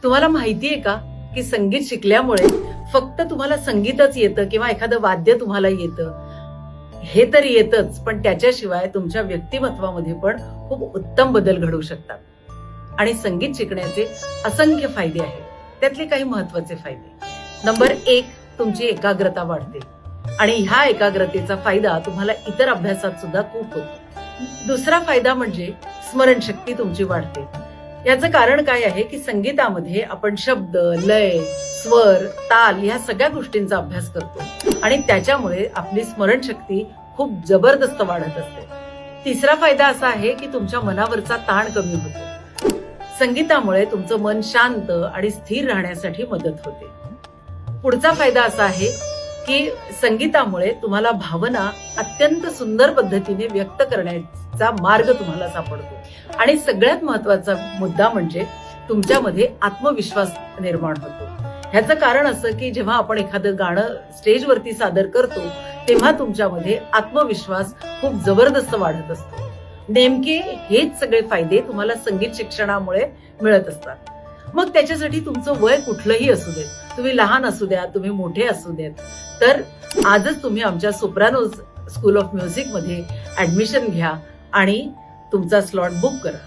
तुम्हाला माहितीये का की संगीत शिकल्यामुळे फक्त तुम्हाला संगीतच येतं किंवा एखादं वाद्य तुम्हाला येतं हे तर येतच, पण त्याच्याशिवाय तुमच्या व्यक्तिमत्वामध्ये पण खूप उत्तम बदल घडवू शकतात। आणि संगीत शिकण्याचे असंख्य फायदे आहेत, त्यातले काही महत्वाचे फायदे। नंबर 1, तुमची एकाग्रता वाढते आणि ह्या एकाग्रतेचा फायदा तुम्हाला इतर अभ्यासात सुद्धा खूप होतो। दुसरा फायदा म्हणजे स्मरणशक्ती तुमची वाढते। याचं कारण काय आहे की संगीतामध्ये आपण शब्द, लय, स्वर, ताल ह्या सगळ्या गोष्टींचा अभ्यास करतो आणि त्याच्यामुळे आपली स्मरणशक्ती खूप जबरदस्त वाढत असते। तिसरा फायदा असा आहे की तुमच्या मनावरचा ताण कमी होतो। संगीतामुळे तुमचं मन शांत आणि स्थिर राहण्यासाठी मदत होते। पुढचा फायदा असा आहे की संगीतामुळे तुम्हाला भावना अत्यंत सुंदर पद्धतीने व्यक्त करण्याचा मार्ग तुम्हाला सापडतो। आणि सगळ्यात महत्वाचा मुद्दा म्हणजे तुमच्यामध्ये आत्मविश्वास निर्माण होतो। ह्याचं कारण असं की जेव्हा आपण एखादं गाणं स्टेजवरती सादर करतो तेव्हा तुमच्यामध्ये आत्मविश्वास खूप जबरदस्त वाढत असतो। नेमके हेच सगळे फायदे तुम्हाला संगीत शिक्षणामुळे मिळत असतात। मग त्याच्यासाठी तुमचं वय कुठलंही असू देत, तुम्ही लहान असू द्या, तुम्ही मोठे असू देत, तर आजच तुम्ही आमच्या सोप्रानोज स्कूल ऑफ म्युझिक मध्ये ऍडमिशन घ्या आणि तुमचा स्लॉट बुक करा।